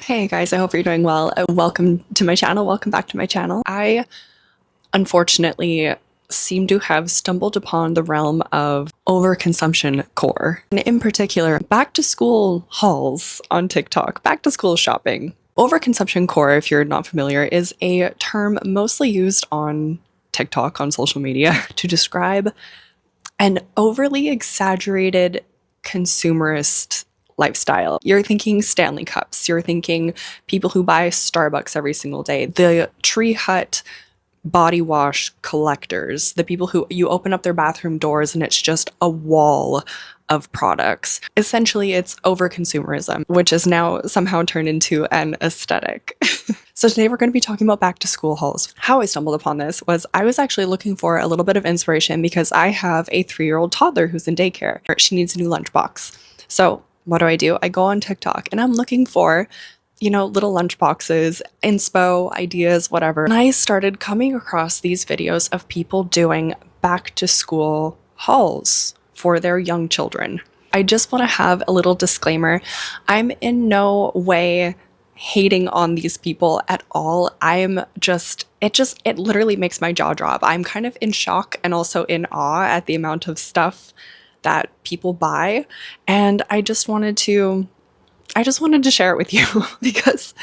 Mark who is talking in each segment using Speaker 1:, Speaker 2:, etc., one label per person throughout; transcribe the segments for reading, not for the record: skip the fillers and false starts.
Speaker 1: Hey guys, I hope you're doing well. Welcome to my channel. Welcome back to my channel. I unfortunately seem to have stumbled upon the realm of overconsumption core, and in particular, back to school hauls on TikTok, back to school shopping. Overconsumption core, if you're not familiar, is a term mostly used on TikTok, on social media, to describe an overly exaggerated consumerist lifestyle. You're thinking Stanley Cups, you're thinking people who buy Starbucks every single day, the Tree Hut body wash collectors, the people who you open up their bathroom doors and it's just a wall of products. Essentially, it's overconsumerism, which is now somehow turned into an aesthetic. So today we're going to be talking about back to school hauls. How I stumbled upon this was I was actually looking for a little bit of inspiration because I have a 3-year-old toddler who's in daycare. She needs a new lunchbox. So what do? I go on TikTok and I'm looking for, little lunchboxes, inspo, ideas, whatever. And I started coming across these videos of people doing back to school hauls for their young children. I just want to have a little disclaimer. I'm in no way hating on these people at all. It literally makes my jaw drop. I'm kind of in shock and also in awe at the amount of stuff that people buy. And I just wanted to share it with you because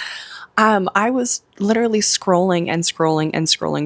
Speaker 1: I was literally scrolling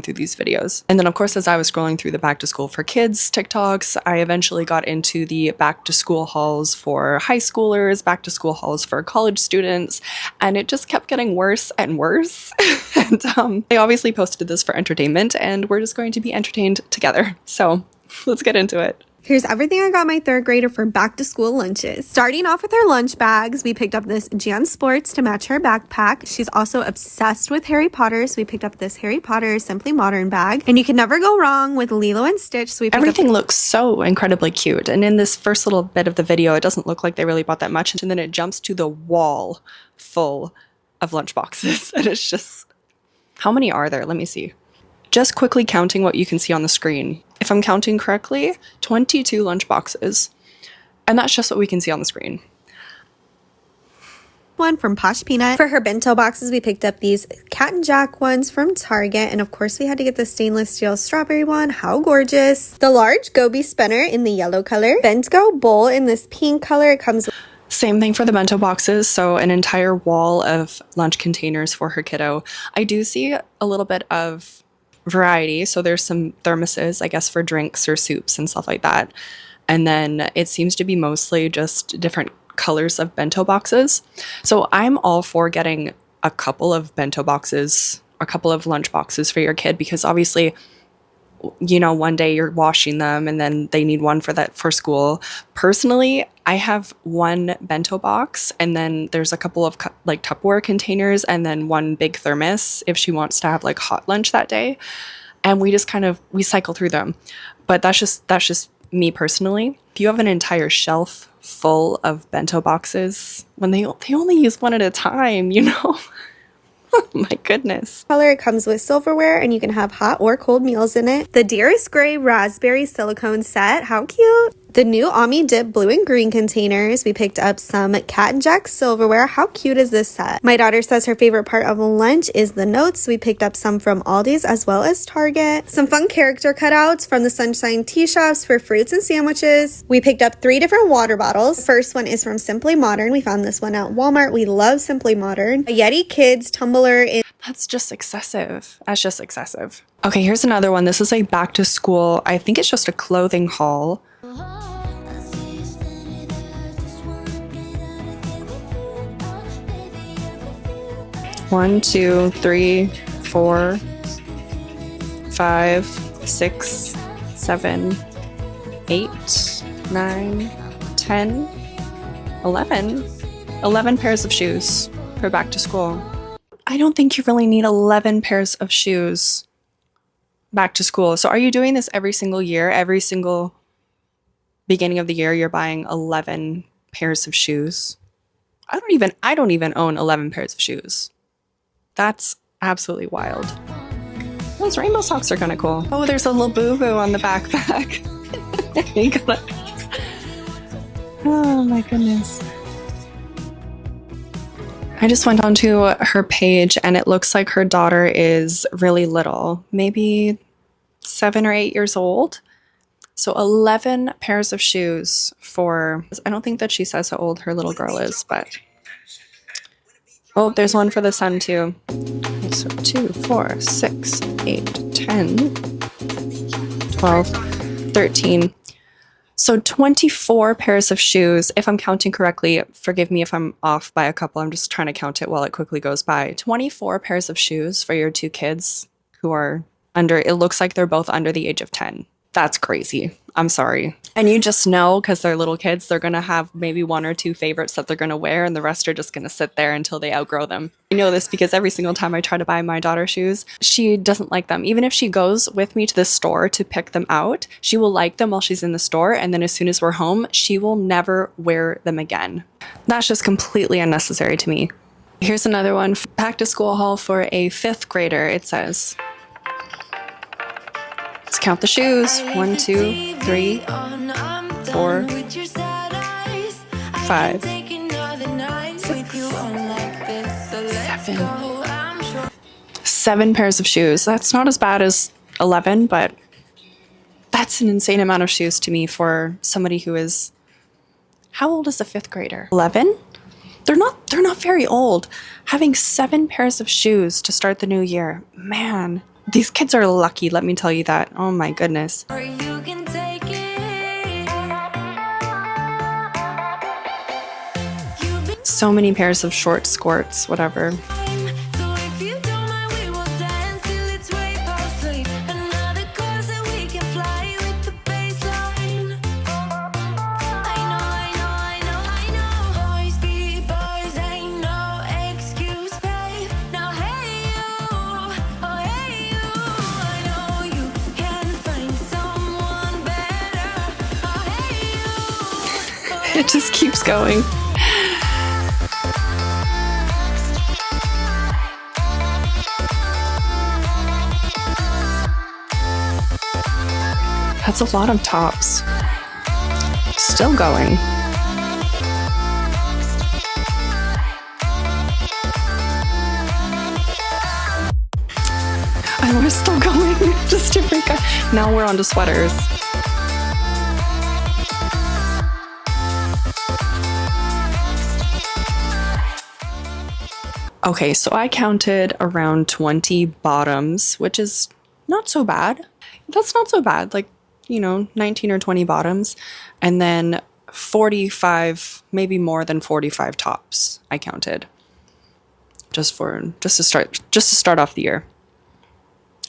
Speaker 1: through these videos. And then of course, as I was scrolling through the back to school for kids TikToks, I eventually got into the back to school hauls for high schoolers, back to school hauls for college students, and it just kept getting worse and worse. And I obviously posted this for entertainment, and we're just going to be entertained together. So let's get into it.
Speaker 2: Here's everything I got my 3rd grader for back to school lunches. Starting off with her lunch bags, we picked up this Jan Sports to match her backpack. She's also obsessed with Harry Potter, so we picked up this Harry Potter Simply Modern bag. And you can never go wrong with Lilo and Stitch, so
Speaker 1: everything looks so incredibly cute. And in this first little bit of the video, it doesn't look like they really bought that much. And then it jumps to the wall full of lunchboxes. And it's just, how many are there? Let me see. Just quickly counting what you can see on the screen. If I'm counting correctly, 22 lunchboxes. And that's just what we can see on the screen.
Speaker 2: One from Posh Peanut. For her bento boxes, we picked up these Cat and Jack ones from Target. And of course, we had to get the stainless steel strawberry one. How gorgeous. The large Goby spinner in the yellow color. Bento bowl in this pink color. It comes with
Speaker 1: same thing for the bento boxes, so an entire wall of lunch containers for her kiddo. I do see a little bit of variety, so there's some thermoses, I guess, for drinks or soups and stuff like that. And then it seems to be mostly just different colors of bento boxes. So I'm all for getting a couple of bento boxes, a couple of lunch boxes for your kid, because obviously, one day you're washing them and then they need one for school. Personally, I have one bento box and then there's a couple of Tupperware containers and then one big thermos if she wants to have hot lunch that day. And we just we cycle through them. But that's just me personally. If you have an entire shelf full of bento boxes, when they only use one at a time, Oh my goodness.
Speaker 2: Color, it comes with silverware and you can have hot or cold meals in it. The Dearest Gray Raspberry Silicone Set. How cute. The new Ami Dip blue and green containers. We picked up some Cat and Jack silverware. How cute is this set? My daughter says her favorite part of lunch is the notes. We picked up some from Aldi's as well as Target. Some fun character cutouts from the Sunshine Tea Shops for fruits and sandwiches. We picked up 3 different water bottles. The first one is from Simply Modern. We found this one at Walmart. We love Simply Modern. A Yeti Kids tumbler in.
Speaker 1: That's just excessive. That's just excessive. Okay, here's another one. This is a back to school. I think it's just a clothing haul. 1, 2, 3, 4, 5, 6, 7, 8, 9, 10, 11. 11 pairs of shoes for back to school. I don't think you really need 11 pairs of shoes back to school. So are you doing this every single year? Every single beginning of the year, you're buying 11 pairs of shoes? I don't even own 11 pairs of shoes. That's absolutely wild. Those rainbow socks are kind of cool. Oh, there's a little boo-boo on the backpack. Oh my goodness. I just went onto her page and it looks like her daughter is really little, maybe 7 or 8 years old. So 11 pairs of shoes for, I don't think that she says how old her little girl is, but. Oh, there's one for the son too. So 2, 4, 6, 8, 10, 12, 13. So 24 pairs of shoes, if I'm counting correctly. Forgive me if I'm off by a couple. I'm just trying to count it while it quickly goes by. 24 pairs of shoes for your 2 kids who are under, it looks like they're both under the age of 10. That's crazy. I'm sorry. And you just know, because they're little kids, they're going to have maybe 1 or 2 favorites that they're going to wear, and the rest are just going to sit there until they outgrow them. I know this because every single time I try to buy my daughter shoes, she doesn't like them. Even if she goes with me to the store to pick them out, she will like them while she's in the store, and then as soon as we're home, she will never wear them again. That's just completely unnecessary to me. Here's another one. Back to school haul for a 5th grader, it says. Let's count the shoes. 1, 2, 3, 4, 5, 6, 7. 7 pairs of shoes. That's not as bad as 11, but that's an insane amount of shoes to me for somebody who is, how old is a 5th grader? 11? They're not very old. Having 7 pairs of shoes to start the new year. Man, these kids are lucky, let me tell you that. Oh my goodness. So many pairs of short skirts, whatever. It just keeps going. That's a lot of tops. Still going. And we're still going. Just different. Now we're on to sweaters. Okay, so I counted around 20 bottoms, which is not so bad. That's not so bad, like, 19 or 20 bottoms, and then 45, maybe more than 45 tops I counted. Just to start off the year.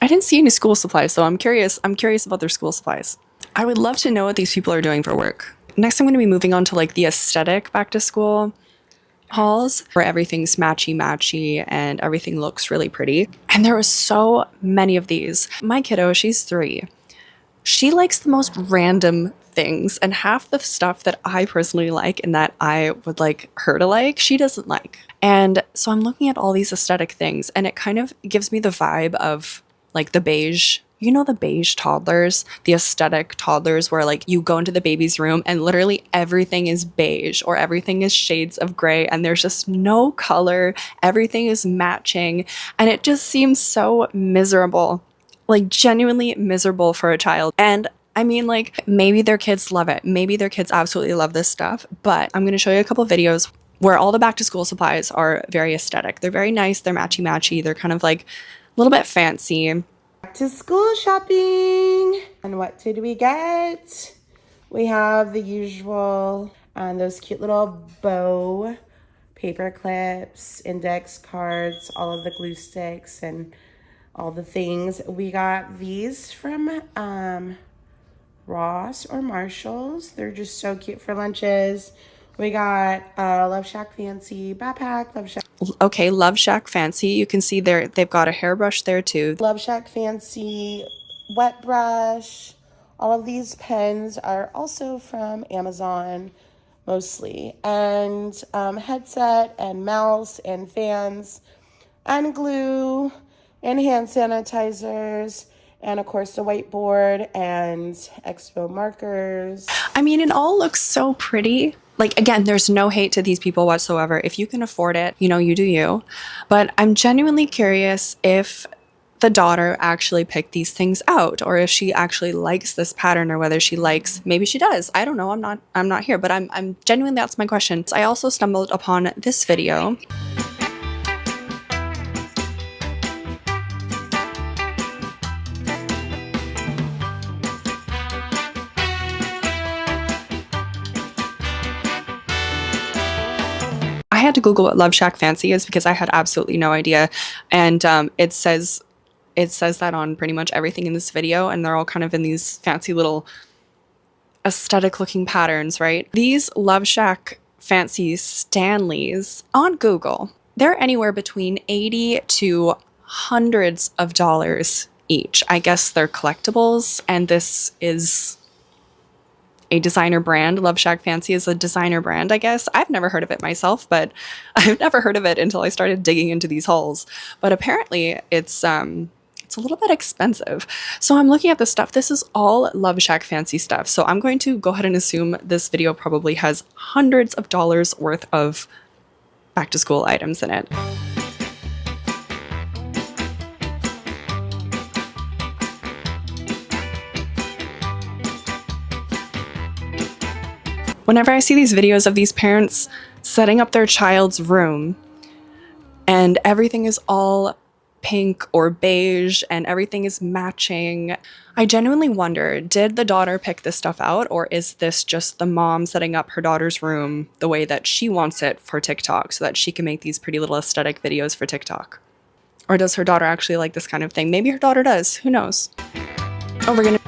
Speaker 1: I didn't see any school supplies, so I'm curious about their school supplies. I would love to know what these people are doing for work. Next, I'm going to be moving on to like the aesthetic back to school hauls where everything's matchy and everything looks really pretty. And there was so many of these. My kiddo, she's 3. She likes the most random things, and half the stuff that I personally like and that I would like her to like, she doesn't like. And so I'm looking at all these aesthetic things, and it kind of gives me the vibe of like the beige. The beige toddlers, the aesthetic toddlers where like you go into the baby's room and literally everything is beige or everything is shades of gray and there's just no color. Everything is matching and it just seems so miserable, like genuinely miserable for a child. And I mean, like, maybe their kids love it. Maybe their kids absolutely love this stuff, but I'm going to show you a couple videos where all the back to school supplies are very aesthetic. They're very nice. They're matchy. They're kind of like a little bit fancy.
Speaker 3: Back to school shopping. And what did we get? We have the usual, those cute little bow paper clips, index cards, all of the glue sticks, and all the things. We got these from Ross or Marshall's. They're just so cute for lunches. We got Love Shack Fancy backpack,
Speaker 1: Okay, Love Shack Fancy. You can see they've got a hairbrush there too.
Speaker 3: Love Shack Fancy wet brush. All of these pens are also from Amazon, mostly. And headset and mouse and fans and glue and hand sanitizers. And of course the whiteboard and expo markers.
Speaker 1: I mean, it all looks so pretty. Like, again, there's no hate to these people whatsoever. If you can afford it, you know, you do you. But I'm genuinely curious if the daughter actually picked these things out, or if she actually likes this pattern, or whether she likes, maybe she does. I don't know. I'm not here, but I'm genuinely, that's my question. I also stumbled upon this video. I had to Google what Love Shack Fancy is because I had absolutely no idea. And it says that on pretty much everything in this video, and they're all kind of in these fancy little aesthetic looking patterns, right? These Love Shack Fancy Stanleys on Google, they're anywhere between $80 to hundreds of dollars each. I guess they're collectibles, and this is a designer brand. Love Shack Fancy is a designer brand, I guess. I've never heard of it myself, but I've never heard of it until I started digging into these hauls. But apparently it's a little bit expensive. So I'm looking at this stuff. This is all Love Shack Fancy stuff. So I'm going to go ahead and assume this video probably has hundreds of dollars worth of back to school items in it. Whenever I see these videos of these parents setting up their child's room and everything is all pink or beige and everything is matching, I genuinely wonder, did the daughter pick this stuff out, or is this just the mom setting up her daughter's room the way that she wants it for TikTok so that she can make these pretty little aesthetic videos for TikTok? Or does her daughter actually like this kind of thing? Maybe her daughter does. Who knows? Oh, we're gonna...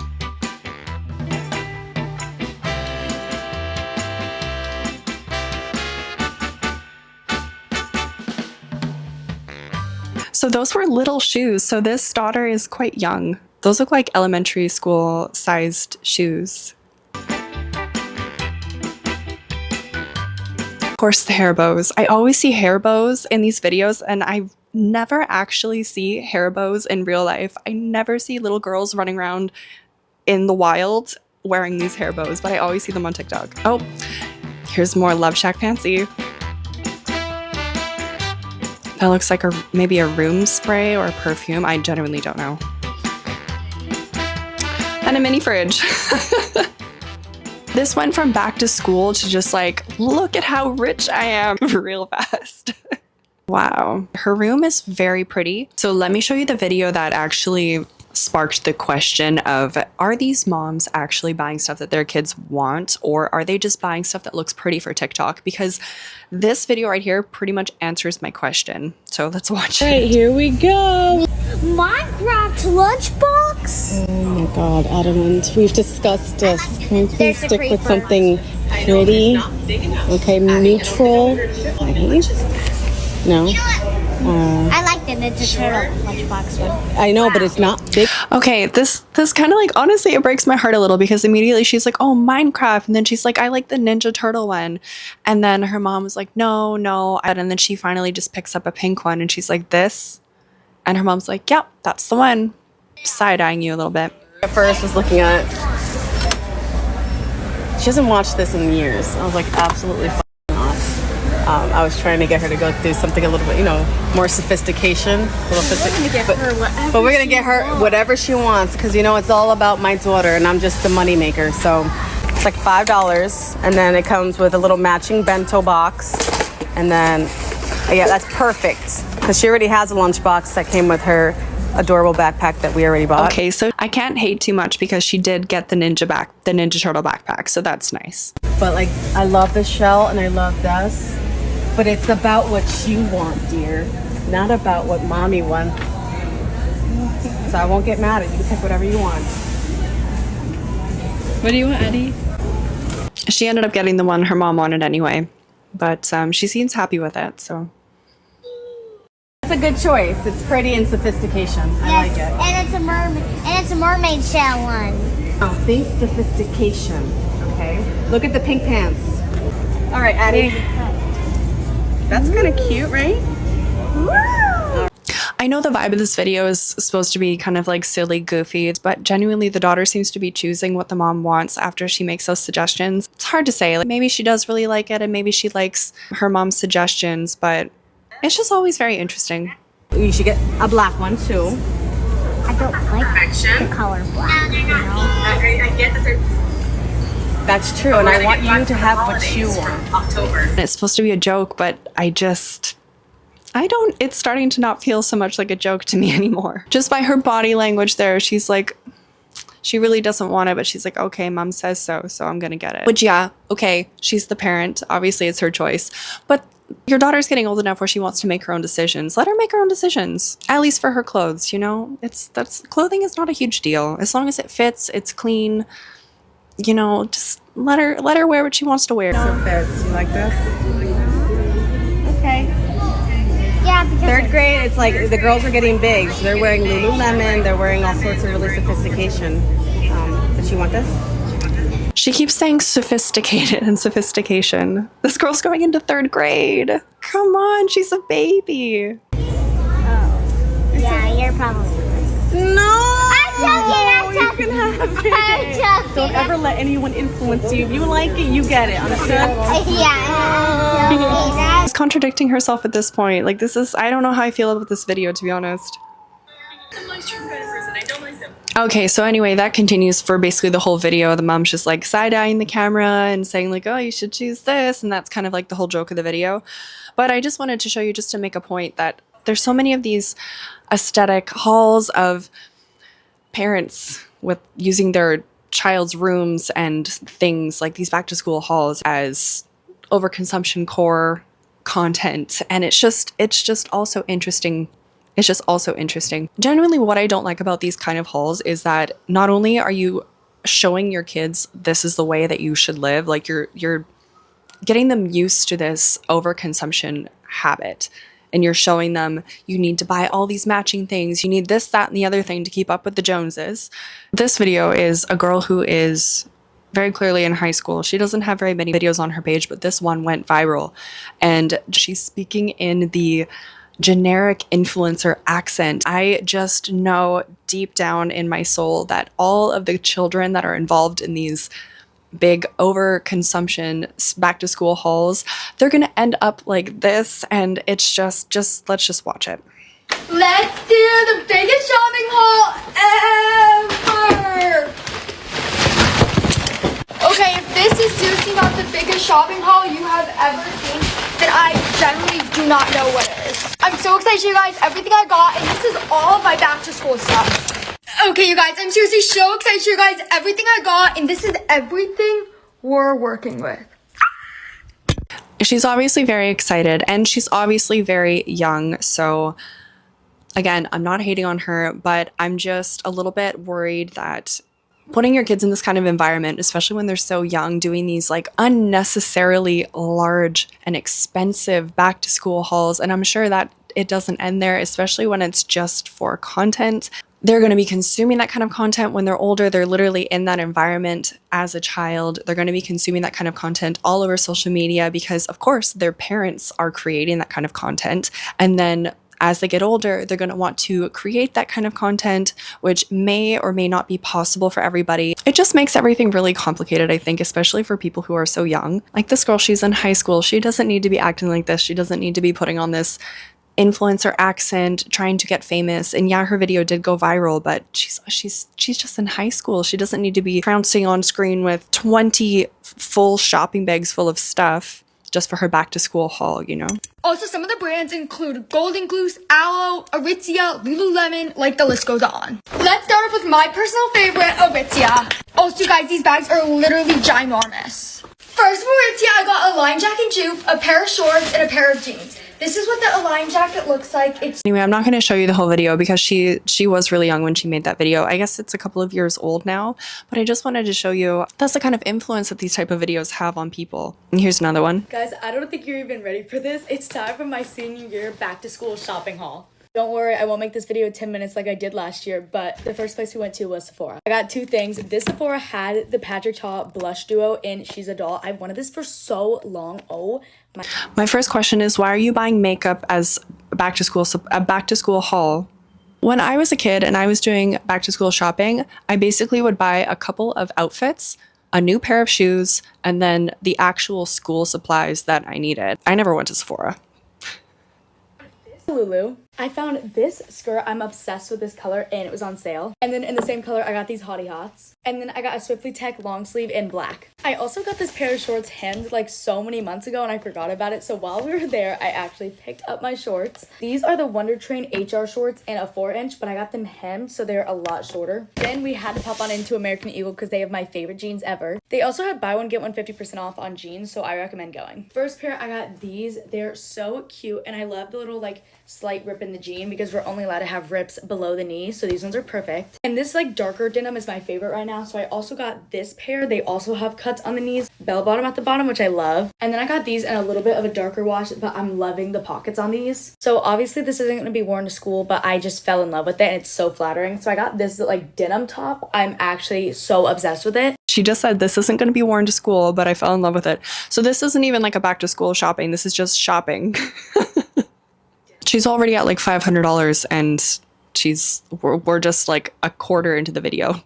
Speaker 1: So those were little shoes. So this daughter is quite young. Those look like elementary school sized shoes. Of course, the hair bows. I always see hair bows in these videos, and I never actually see hair bows in real life. I never see little girls running around in the wild wearing these hair bows, but I always see them on TikTok. Oh, here's more Love Shack Fancy. That looks like maybe a room spray or a perfume. I genuinely don't know. And a mini fridge. This went from back to school to just like, look at how rich I am real fast. Wow. Her room is very pretty. So let me show you the video that actually sparked the question of, are these moms actually buying stuff that their kids want, or are they just buying stuff that looks pretty for TikTok? Because this video right here pretty much answers my question. So let's watch it.
Speaker 4: Right, here we go.
Speaker 5: Minecraft lunchbox?
Speaker 4: Oh my god, Adamant. We've discussed this. Can you please stick with something pretty? Okay, neutral. No?
Speaker 5: I like the Ninja Turtle lunchbox one.
Speaker 4: I know, but it's not big.
Speaker 1: Okay, this kind of like, honestly, it breaks my heart a little, because immediately she's like, oh, Minecraft. And then she's like, I like the Ninja Turtle one. And then her mom was like, no. And then she finally just picks up a pink one and she's like, this? And her mom's like, yep, that's the one. Side-eyeing you a little bit.
Speaker 4: At first was looking at, she hasn't watched this in years. I was like, absolutely not. I was trying to get her to go through something a little bit, more sophistication. But we're gonna get her whatever she wants, because it's all about my daughter and I'm just the money maker. So it's like $5, and then it comes with a little matching bento box, and then yeah, that's perfect because she already has a lunchbox that came with her adorable backpack that we already bought.
Speaker 1: Okay, so I can't hate too much because she did get the Ninja Turtle backpack, so that's nice.
Speaker 4: But like, I love the shell and I love this, but it's about what you want, dear, not about what mommy wants. So I won't get mad at you. You can pick whatever you want.
Speaker 1: What do you want, Eddie? She ended up getting the one her mom wanted anyway, but she seems happy with it, so.
Speaker 4: It's a good choice. It's pretty and sophistication. I like it.
Speaker 5: And it's a mermaid shell one.
Speaker 4: Oh, think sophistication. Okay. Look at the pink pants. All right, Addie. That's kind of cute, right?
Speaker 5: Woo!
Speaker 1: I know the vibe of this video is supposed to be kind of like silly, goofy, but genuinely the daughter seems to be choosing what the mom wants after she makes those suggestions. It's hard to say. Like, maybe she does really like it and maybe she likes her mom's suggestions, but it's just always very interesting.
Speaker 4: You should get a black one too.
Speaker 5: I don't like the color black, you know?
Speaker 6: I get that
Speaker 4: That's true, and I want you to have what you want.
Speaker 6: October.
Speaker 1: And it's supposed to be a joke, but it's starting to not feel so much like a joke to me anymore. Just by her body language there, she's like, she really doesn't want it, but she's like, okay, mom says so, so I'm gonna get it. Which, yeah, okay, she's the parent. Obviously, it's her choice. But your daughter's getting old enough where she wants to make her own decisions. Let her make her own decisions. At least for her clothes, you know? Clothing is not a huge deal. As long as it fits, it's clean, you know, just let her wear what she wants to wear.
Speaker 4: So fits. You like this? Okay.
Speaker 5: Yeah, because
Speaker 4: Third grade, it's like the girls are getting big. So they're wearing Lululemon. They're wearing all sorts of really sophistication. But you want this?
Speaker 1: She keeps saying sophisticated and sophistication. This girl's going into 3rd grade. Come on, she's a baby.
Speaker 5: yeah, you're probably right.
Speaker 4: No!
Speaker 5: I'm
Speaker 4: You can have it.
Speaker 5: I'm joking.
Speaker 4: Don't ever let anyone influence you. If you like it, you get it. Understand?
Speaker 5: Yeah,
Speaker 1: She's contradicting herself at this point. Like, I don't know how I feel about this video, to be honest. Okay, so anyway, that continues for basically the whole video. The mom's just like side-eyeing the camera and saying like, oh, you should choose this. And that's kind of like the whole joke of the video. But I just wanted to show you, just to make a point, that there's so many of these aesthetic hauls of parents with using their child's rooms and things like these back-to-school hauls as overconsumption core content. And it's just also interesting. It's just also interesting. Genuinely, what I don't like about these kind of hauls is that not only are you showing your kids this is the way that you should live, like you're getting them used to this overconsumption habit, and you're showing them you need to buy all these matching things, you need this, that, and the other thing to keep up with the Joneses. This video is a girl who is very clearly in high school. She doesn't have very many videos on her page, but this one went viral, and she's speaking in the generic influencer accent. I just know deep down in my soul that all of the children that are involved in these big overconsumption back to school hauls, they're gonna end up like this, and it's just let's just watch it.
Speaker 7: Let's do the biggest shopping haul ever! Okay, if this is seriously not the biggest shopping haul you have ever seen, then I generally do not know what it is. I'm so excited to show you guys everything I got, and this is all of my back to school stuff. Okay, you guys, I'm seriously so excited to show you guys everything I got, and this is everything we're working with.
Speaker 1: She's obviously very excited, and she's obviously very young, so again, I'm not hating on her, but I'm just a little bit worried that putting your kids in this kind of environment, especially when they're so young, doing these like unnecessarily large and expensive back to school hauls, and I'm sure that it doesn't end there, especially when it's just for content. They're going to be consuming that kind of content when they're older. They're literally in that environment as a child. They're going to be consuming that kind of content all over social media because, of course, their parents are creating that kind of content. And then as they get older, they're going to want to create that kind of content, which may or may not be possible for everybody. It just makes everything really complicated, I think, especially for people who are so young. Like this girl, she's in high school. She doesn't need to be acting like this. She doesn't need to be putting on this influencer accent, trying to get famous. And yeah, her video did go viral, but she's just in high school. She doesn't need to be trouncing on screen with 20 full shopping bags full of stuff just for her back to school haul, you know?
Speaker 7: Also, some of the brands include Golden Goose, Aloe, Aritzia, Lululemon, like the list goes on. Let's start off with my personal favorite, Aritzia. Also, guys, these bags are literally ginormous. First from Aritzia, I got a line jacket jupe, a pair of shorts, and a pair of jeans. This is what the Align jacket looks like.
Speaker 1: Anyway, I'm not going to show you the whole video because she was really young when she made that video. I guess it's a couple of years old now, but I just wanted to show you that's the kind of influence that these type of videos have on people. And here's another one.
Speaker 8: Guys, I don't think you're even ready for this. It's time for my senior year back to school shopping haul.
Speaker 6: Don't worry, I won't make this video 10 minutes like I did last year, but the first place we went to was Sephora. I got 2 things. This Sephora had the Patrick Ta blush duo in She's a Doll. I've wanted this for so long. Oh
Speaker 1: my first question is, why are you buying makeup as a back to school haul? When I was a kid and I was doing back to school shopping, I basically would buy a couple of outfits, a new pair of shoes, and then the actual school supplies that I needed. I never went to Sephora.
Speaker 6: Lulu. I found this skirt. I'm obsessed with this color and it was on sale. And then in the same color, I got these Hottie Hots. And then I got a Swiftly Tech long sleeve in black. I also got this pair of shorts hemmed like so many months ago and I forgot about it. So while we were there, I actually picked up my shorts. These are the Wonder Train HR shorts in a 4-inch, but I got them hemmed so they're a lot shorter. Then we had to pop on into American Eagle because they have my favorite jeans ever. They also had buy one get one 50% off on jeans, so I recommend going. First pair, I got these. They're so cute and I love the little like slight rip in the jean because we're only allowed to have rips below the knee, so these ones are perfect. And this like darker denim is my favorite right now, so I also got this pair. They also have cuts on the knees, bell bottom at the bottom, which I love. And then I got these in a little bit of a darker wash, but I'm loving the pockets on these. So obviously this isn't going to be worn to school, but I just fell in love with it and it's so flattering. So I got this like denim top. I'm actually so obsessed with it.
Speaker 1: She just said this isn't going to be worn to school, but I fell in love with it. So this isn't even like a back to school shopping. This is just shopping. She's already at like $500 and we're just like a quarter into the video.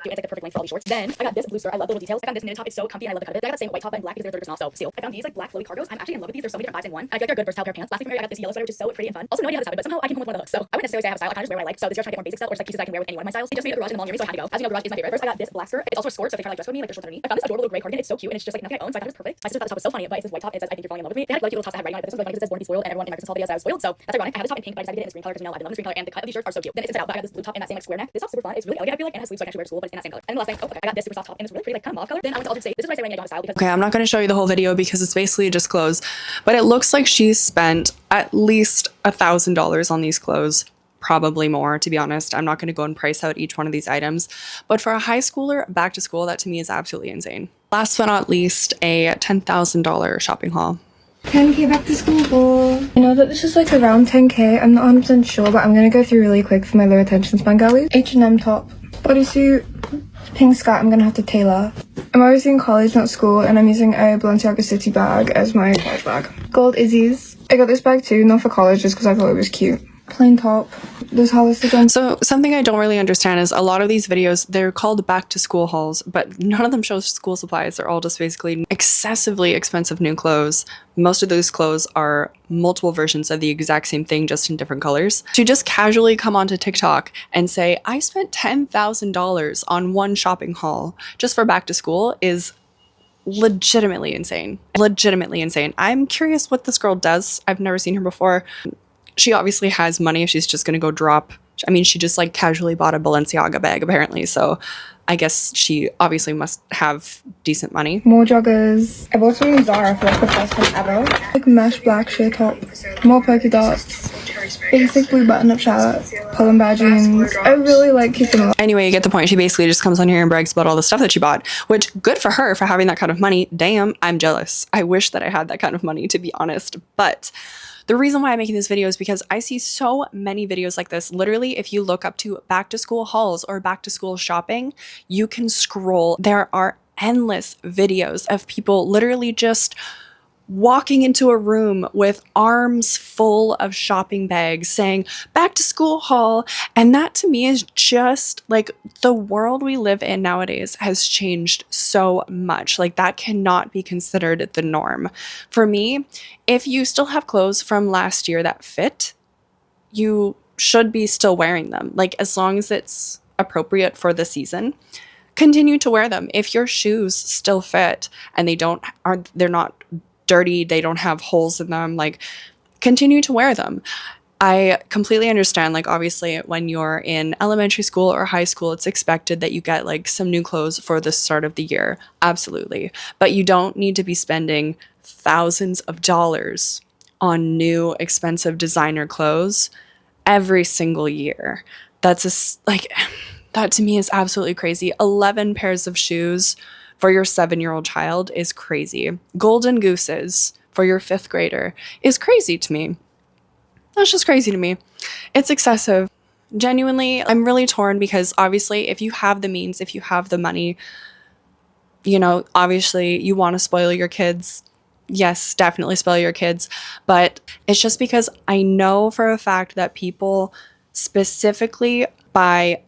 Speaker 6: It's like the perfect length for all these shorts. Then I got this blue skirt. I love the little details. I found this knit top. It's so comfy and I love the cut of it. Then I got the same white top and black because they're 30% off. So seal. I found these like black flowy cargos. I'm actually in love with these. There's so many different vibes in one. I feel like they're a good versatile pair of pants. Last week I got this yellow sweater, which is so pretty and fun. Also no idea how this happened, but somehow I came home with one of the hooks. So I wouldn't necessarily say I have a style. I kind of just wear what I like. So this year I tried to get more basic style or just like pieces I can wear with any one of my styles. They just made it at the garage in the mall near me, so I had to go. As you know, the garage is my favorite. First I got this black skirt. It's also a sport, so they kind of like dress code me, like the shorts underneath. I found this adorable little gray cardigan. It's so cute and it's just like nothing I own, so I thought it was perfect. My sister thought the top was so funny, but it's this white top. It says I think you're falling in love with me. They had like little tops that had writing on it, but this one's really funny because it says born to be spoiled, and everyone in my Parental videos I was spoiled. So that's ironic. I have this top in pink, but I decided to get it in this green color because you know I love this green color, and the cut of these shirts are so cute. Then it's inside out, but I got this blue top in that same like square neck. This top's super fun. It's really elegant, I feel like, and it has sleeves so I can actually wear it to school, but it's in that same color. And the last thing, oh, okay, I got this super soft top in this really pretty like kind of mauve color. Then I went to Alter to say this is what I say when I don't have style because
Speaker 1: Okay, I'm not going to show you the whole video because it's basically just clothes, but it looks like she's spent at least $1,000 on these clothes. Probably more, to be honest. I'm not going to go and price out each one of these items, but for a high schooler back to school, that to me is absolutely insane. Last but not least, a $10,000 shopping haul.
Speaker 8: 10K back to school haul. I know that this is like around 10K. I'm not 100% sure, but I'm going to go through really quick for my low attention span girlies. H&M top, bodysuit, pink skirt I'm going to have to tailor. I'm obviously in college, not school, and I'm using a Balenciaga City bag as my college bag. Gold Izzy's. I got this bag too, not for college, just because I thought it was cute. Plain top. This Hollister again.
Speaker 1: So something I don't really understand is a lot of these videos, they're called back to school hauls, but none of them show school supplies. They're all just basically excessively expensive new clothes. Most of those clothes are multiple versions of the exact same thing, just in different colors. To just casually come onto TikTok and say, I spent $10,000 on one shopping haul just for back to school is legitimately insane. Legitimately insane. I'm curious what this girl does. I've never seen her before. She obviously has money if she's just going to go drop. I mean, she just like casually bought a Balenciaga bag apparently. So I guess she obviously must have decent money.
Speaker 8: More joggers. I bought some in Zara for like the first time ever. Like mesh black sheer top. More polka dots. Basic blue button-up shirt. Pull-and-bear jeans. I really like keeping them.
Speaker 1: Anyway, you get the point. She basically just comes on here and brags about all the stuff that she bought, which good for her for having that kind of money. Damn, I'm jealous. I wish that I had that kind of money, to be honest. But the reason why I'm making this video is because I see so many videos like this. Literally, if you look up to back to school hauls or back to school shopping, you can scroll. There are endless videos of people literally just walking into a room with arms full of shopping bags saying back to school haul. And that to me is just like the world we live in nowadays has changed so much. Like that cannot be considered the norm. For me, if you still have clothes from last year that fit, you should be still wearing them. Like as long as it's appropriate for the season, continue to wear them. If your shoes still fit and they're not dirty, they don't have holes in them, like continue to wear them. I completely understand, like obviously when you're in elementary school or high school, it's expected that you get like some new clothes for the start of the year. Absolutely. But you don't need to be spending thousands of dollars on new expensive designer clothes every single year. That to me is absolutely crazy. 11 pairs of shoes for your 7-year-old child is crazy. Golden gooses for your 5th grader is crazy to me. That's just crazy to me. It's excessive. Genuinely, I'm really torn because obviously if you have the means, if you have the money, you know, obviously you want to spoil your kids. Yes, definitely spoil your kids. But it's just because I know for a fact that people specifically buy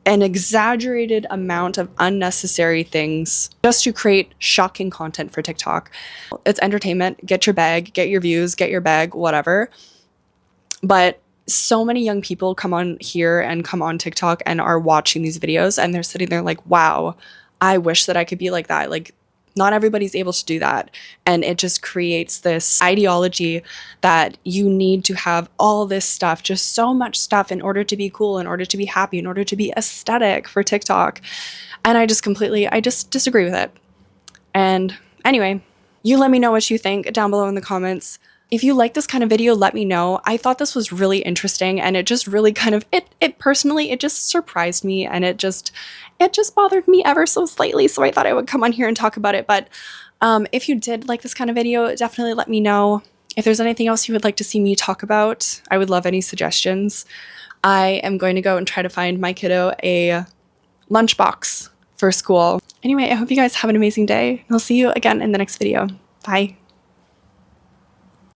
Speaker 1: an exaggerated amount of unnecessary things just to create shocking content for TikTok. It's entertainment. Get your bag, get your views, get your bag, whatever. But so many young people come on here and come on TikTok and are watching these videos and they're sitting there like, wow, I wish that I could be like that. Like, not everybody's able to do that. And it just creates this ideology that you need to have all this stuff, just so much stuff in order to be cool, in order to be happy, in order to be aesthetic for TikTok. And I just disagree with it. And anyway, you let me know what you think down below in the comments. If you like this kind of video, let me know. I thought this was really interesting and it just really kind of, it personally, it just surprised me and it just bothered me ever so slightly. So I thought I would come on here and talk about it. But if you did like this kind of video, definitely let me know. If there's anything else you would like to see me talk about, I would love any suggestions. I am going to go and try to find my kiddo a lunchbox for school. Anyway, I hope you guys have an amazing day. I'll see you again in the next video. Bye.